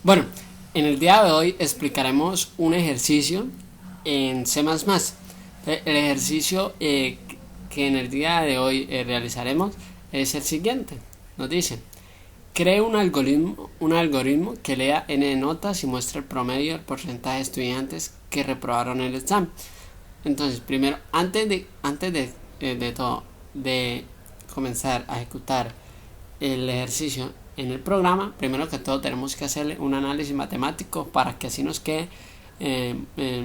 Bueno, en el día de hoy explicaremos un ejercicio en C++. El ejercicio que en el día de hoy realizaremos es el siguiente. Nos dice: cree un algoritmo que lea n notas y muestre el promedio del porcentaje de estudiantes que reprobaron el examen. Entonces, primero, antes de todo, de comenzar a ejecutar el ejercicio en el programa, primero que todo tenemos que hacerle un análisis matemático para que así nos quede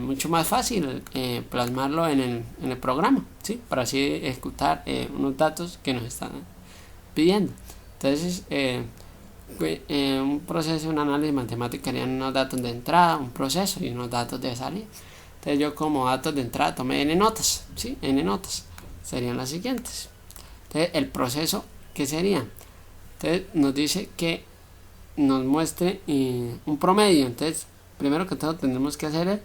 mucho más fácil plasmarlo en el programa, ¿sí? Para así ejecutar unos datos que nos están pidiendo. Entonces, un proceso, un análisis matemático harían unos datos de entrada, un proceso y unos datos de salida. Entonces yo como datos de entrada tomé n notas, ¿sí? N notas serían las siguientes. Entonces el proceso, ¿qué sería? Entonces nos dice que nos muestre un promedio. Entonces primero que todo tenemos que hacer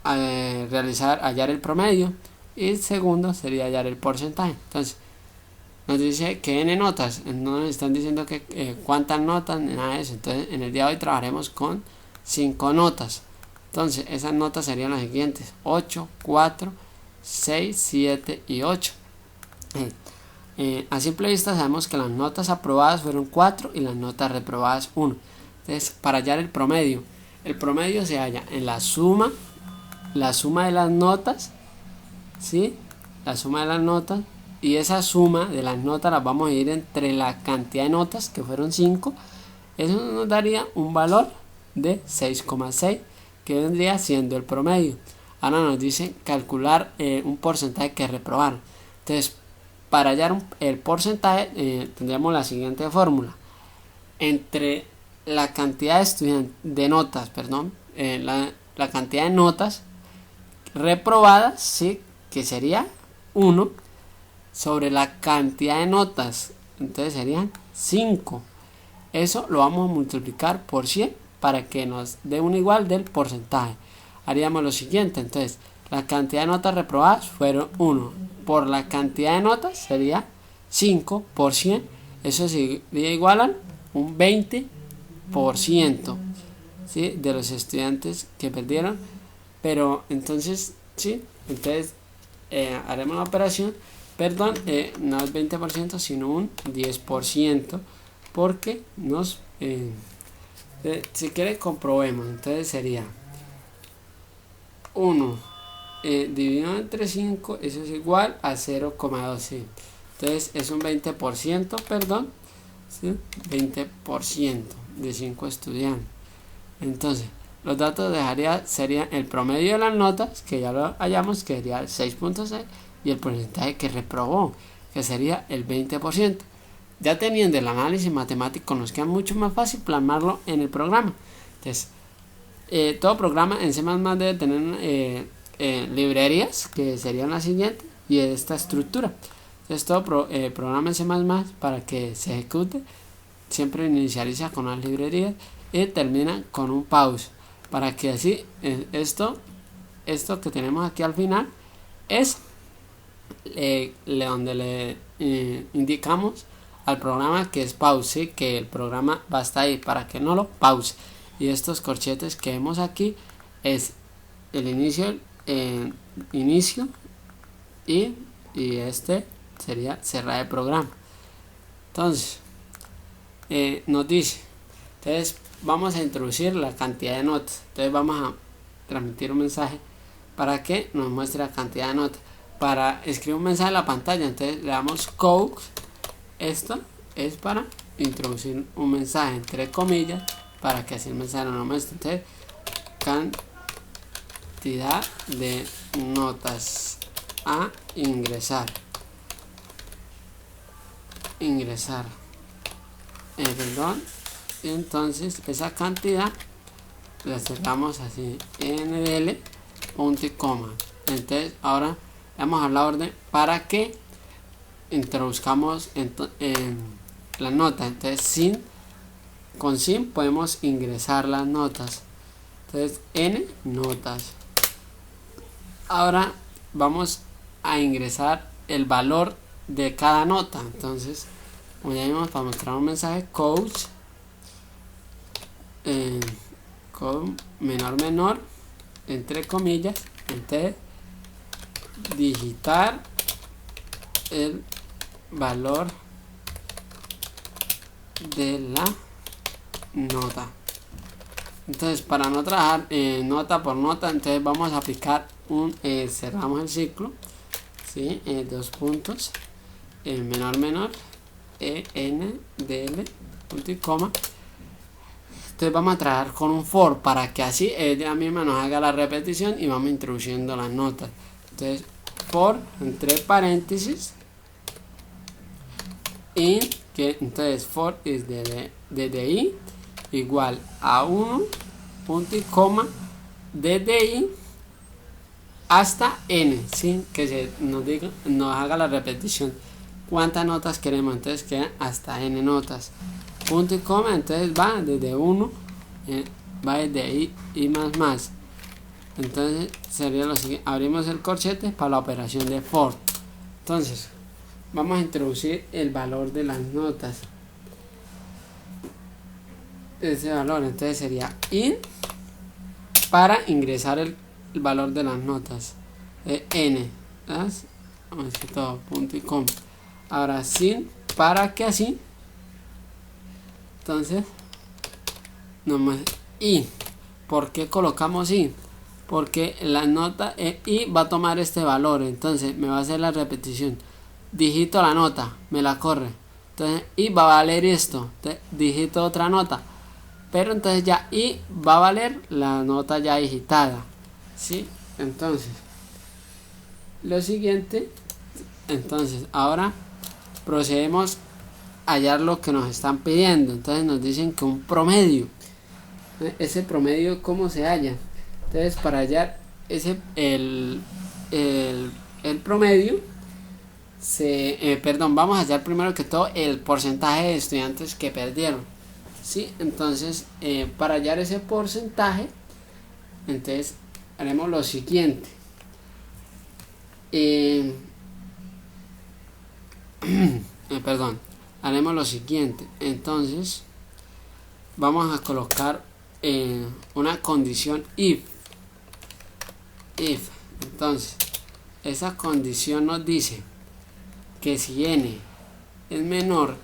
hallar el promedio, y el segundo sería hallar el porcentaje. Entonces nos dice que n notas, no nos están diciendo que cuántas notas, nada de eso. Entonces en el día de hoy trabajaremos con 5 notas. Entonces esas notas serían las siguientes: 8, 4, 6, 7 y 8. A simple vista sabemos que las notas aprobadas fueron 4 y las notas reprobadas 1. Entonces, para hallar el promedio se halla en la suma de las notas, ¿sí? La suma de las notas, y esa suma de las notas las vamos a ir entre la cantidad de notas, que fueron 5. Eso nos daría un valor de 6,6, que vendría siendo el promedio. Ahora nos dice calcular un porcentaje que reprobaron. Entonces, para hallar el porcentaje tendríamos la siguiente fórmula: entre la cantidad de notas, la cantidad de notas reprobadas, ¿sí? Que sería 1, sobre la cantidad de notas, entonces serían 5. Eso lo vamos a multiplicar por 100 para que nos dé un igual del porcentaje. Haríamos lo siguiente: entonces la cantidad de notas reprobadas fueron 1, por la cantidad de notas sería 5 por 100. Eso sería igual a un 20%, ¿sí? De los estudiantes que perdieron. Pero entonces, ¿sí? Entonces haremos la operación, no es 20%, sino un 10%, porque si quiere comprobemos. Entonces sería 1 dividido entre 5, eso es igual a 0,12. Entonces es un 20%, ¿sí? 20% de 5 estudiantes. Entonces los datos serían el promedio de las notas, que ya lo hallamos, que sería el 6,6, y el porcentaje que reprobó, que sería el 20%. Ya teniendo el análisis matemático, nos queda mucho más fácil plasmarlo en el programa. Entonces todo programa en C++ debe tener librerías, que serían las siguientes, y esta estructura. Entonces todo programa en C++, para que se ejecute, siempre inicializa con las librerías y termina con un pause, para que así esto que tenemos aquí al final es donde le indicamos al programa que es pause, ¿sí? Que el programa va a estar ahí para que no lo pause. Y estos corchetes que vemos aquí es el inicio y este sería cerrar el programa. Entonces nos dice, entonces vamos a introducir la cantidad de notas. Entonces vamos a transmitir un mensaje para que nos muestre la cantidad de notas. Para escribir un mensaje en la pantalla, entonces le damos code. Esto es para introducir un mensaje entre comillas, para que así el mensaje no nos muestre. Entonces, cantidad de notas a ingresar. Entonces esa cantidad la cerramos así, ndl, punto y coma. Entonces ahora vamos a la orden para que introduzcamos en las notas. Entonces con sin podemos ingresar las notas. Entonces n notas. Ahora vamos a ingresar el valor de cada nota. Entonces, como ya vimos, para mostrar un mensaje, coach con menor entre comillas, entonces digitar el valor de la nota. Entonces, para no trabajar nota por nota, entonces vamos a aplicar cerramos el ciclo, ¿sí? Dos puntos, menor, n, dl, punto y coma. Entonces vamos a trabajar con un for para que así ella misma nos haga la repetición y vamos introduciendo las notas. Entonces, for entre paréntesis, entonces for es desde i igual a 1 punto y coma desde i hasta n, sin que nos haga la repetición cuántas notas queremos. Entonces quedan hasta n notas, punto y coma. Entonces va desde 1, va desde i más. Entonces sería lo siguiente: abrimos el corchete para la operación de for. Entonces vamos a introducir el valor de las notas, ese valor. Entonces sería in para ingresar el valor de las notas, n, más que todo, punto y coma. Ahora sin para que así, entonces nomás i. ¿Por qué colocamos i? Porque la nota i va a tomar este valor, entonces me va a hacer la repetición, digito la nota, me la corre, entonces i va a valer esto, entonces digito otra nota, pero entonces ya i va a valer la nota ya digitada, ¿sí? Entonces lo siguiente, entonces ahora procedemos a hallar lo que nos están pidiendo. Entonces nos dicen que un promedio, ese promedio ¿cómo se halla? Entonces para hallar el promedio vamos a hallar primero que todo el porcentaje de estudiantes que perdieron, ¿sí? Entonces para hallar ese porcentaje, entonces haremos lo siguiente. Haremos lo siguiente. Entonces vamos a colocar una condición if. Entonces esa condición nos dice que si n es menor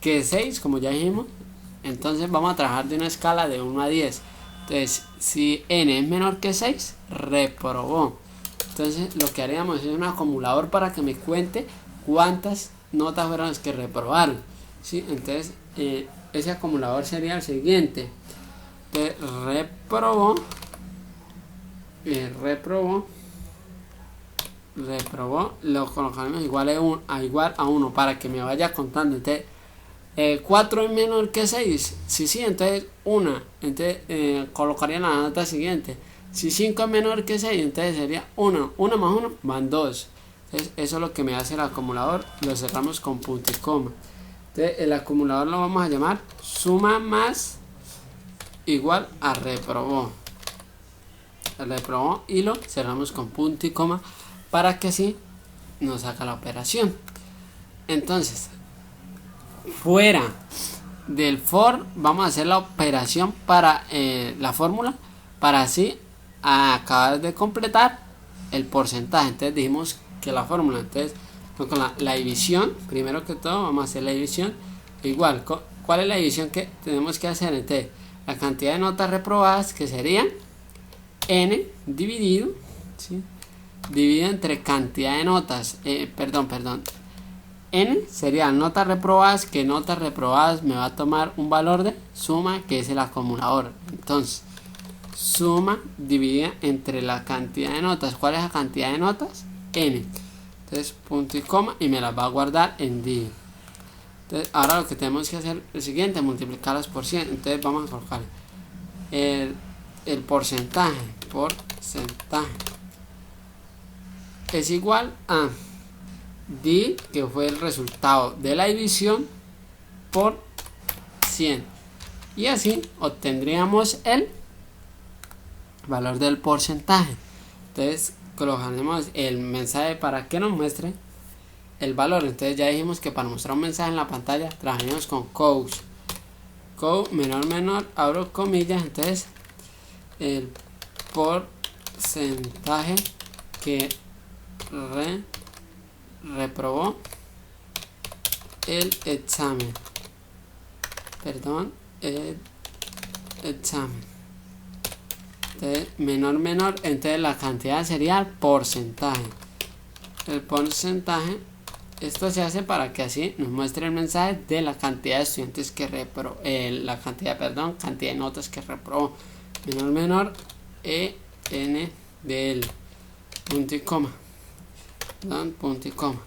que 6, como ya dijimos, entonces vamos a trabajar de una escala de 1 a 10. Entonces si n es menor que 6, reprobó. Entonces lo que haríamos es un acumulador para que me cuente cuántas notas fueron las que reprobaron, ¿sí? Entonces ese acumulador sería el siguiente: reprobó, lo colocaremos igual a 1 para que me vaya contando. Entonces 4 es menor que 6, sí, entonces 1, entonces colocaría la nota siguiente. Si 5 es menor que 6, entonces sería 1 más 1 van 2. Entonces eso es lo que me hace el acumulador. Lo cerramos con punto y coma. Entonces el acumulador lo vamos a llamar suma más igual a reprobó. Y lo cerramos con punto y coma para que así nos saca la operación. Entonces fuera del for vamos a hacer la operación para la fórmula, para así acabar de completar el porcentaje. Entonces dijimos que la fórmula, entonces con la división, primero que todo vamos a hacer la división igual. ¿Cuál es la división que tenemos que hacer? Entonces la cantidad de notas reprobadas, que sería n dividido, ¿sí? Dividido entre cantidad de notas, n serían notas reprobadas, que notas reprobadas me va a tomar un valor de suma, que es el acumulador. Entonces suma dividida entre la cantidad de notas. ¿Cuál es la cantidad de notas? N. Entonces punto y coma y me las va a guardar en D. Entonces ahora lo que tenemos que hacer es lo siguiente: multiplicarlas por 100. Entonces vamos a colocar el porcentaje es igual a D, que fue el resultado de la división, por 100, y así obtendríamos el valor del porcentaje. Entonces colocaremos el mensaje para que nos muestre el valor. Entonces ya dijimos que para mostrar un mensaje en la pantalla trabajaremos con menor, abro comillas, entonces el porcentaje que reprobó el examen, el examen. Entonces, menor, entonces la cantidad sería el porcentaje. El porcentaje, esto se hace para que así nos muestre el mensaje de la cantidad de estudiantes que reprobó, cantidad de notas que reprobó. Menor, n de l, punto y coma. Punto y coma.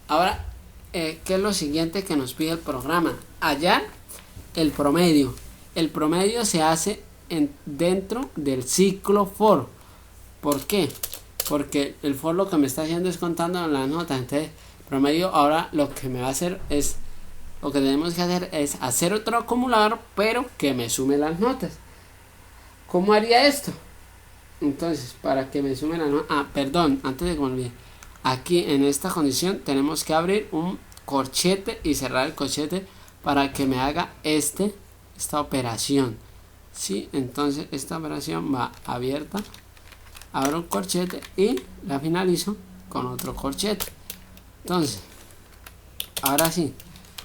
Ahora, ¿qué es lo siguiente que nos pide el programa? Hallar el promedio. El promedio se hace dentro del ciclo for. ¿Por qué? Porque el for lo que me está haciendo es contando las notas. Entonces, promedio ahora lo que me va a hacer es, lo que tenemos que hacer es hacer otro acumulador, pero que me sume las notas. ¿Cómo haría esto? Entonces, para que me sume las notas, antes de que me olvide, aquí en esta condición tenemos que abrir un corchete y cerrar el corchete para que me haga esta operación. ¿Sí? Entonces esta operación va abierta, abro un corchete y la finalizo con otro corchete. Entonces, ahora sí,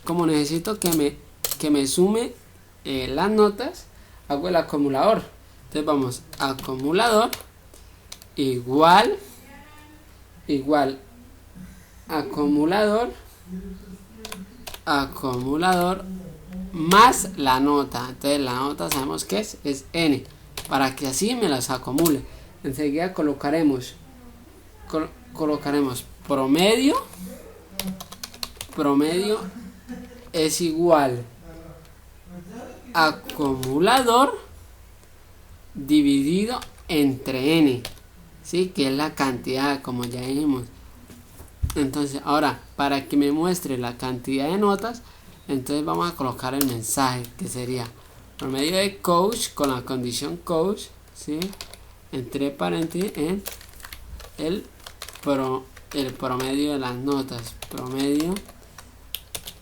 como necesito que me sume las notas, hago el acumulador. Entonces vamos, acumulador igual acumulador más la nota. Entonces la nota sabemos que es n, para que así me las acumule. Enseguida colocaremos promedio es igual acumulador dividido entre n, ¿sí? Que es la cantidad, como ya dijimos. Entonces ahora, para que me muestre la cantidad de notas, entonces vamos a colocar el mensaje, que sería promedio de coach con la condición coach, ¿sí? Entre paréntesis en el promedio de las notas, promedio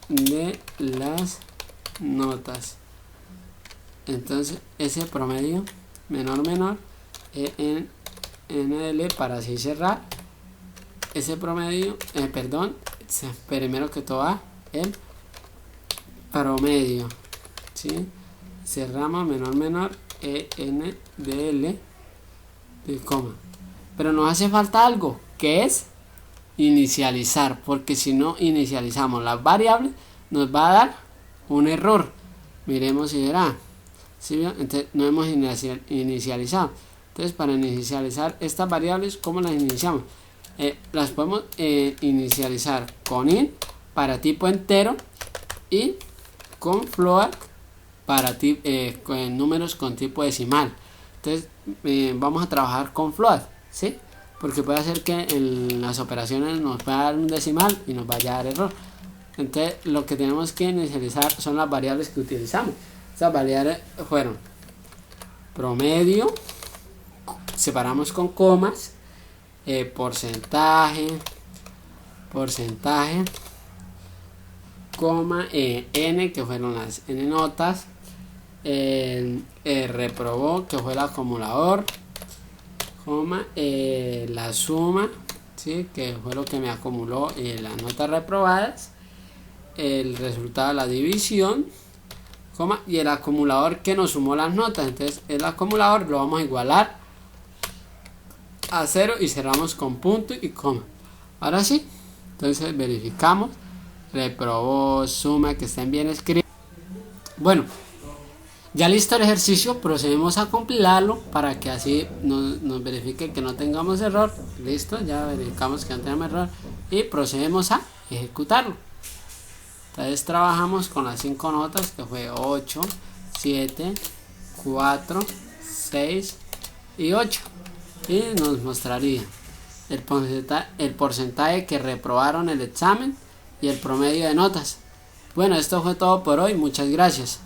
de las notas. Entonces ese promedio menor en NL, para así cerrar ese promedio, primero que todo el promedio, ¿sí? Cerramos menor n de l de coma, pero nos hace falta algo, que es inicializar, porque si no inicializamos las variables nos va a dar un error. Miremos si verá, ¿sí? Entonces no hemos inicializado. Entonces, para inicializar estas variables, ¿cómo las iniciamos? Las podemos inicializar con int para tipo entero y con float para con números con tipo decimal. Entonces vamos a trabajar con float, ¿sí? Porque puede hacer que en las operaciones nos pueda dar un decimal y nos vaya a dar error. Entonces lo que tenemos que inicializar son las variables que utilizamos. Estas variables fueron promedio, separamos con comas, porcentaje, coma, n, que fueron las n notas, reprobó, que fue el acumulador, coma, la suma, ¿sí? Que fue lo que me acumuló las notas reprobadas, el resultado de la división, coma, y el acumulador que nos sumó las notas. Entonces el acumulador lo vamos a igualar a 0 y cerramos con punto y coma. Ahora sí, entonces verificamos, reprobó, suma, que estén bien escritos. Bueno, ya listo el ejercicio, procedemos a compilarlo para que así nos verifique que no tengamos error. Listo, ya verificamos que no tenemos error y procedemos a ejecutarlo. Entonces trabajamos con las 5 notas, que fue 8, 7, 4, 6 y 8. Y nos mostraría el porcentaje que reprobaron el examen y el promedio de notas. Bueno, esto fue todo por hoy. Muchas gracias.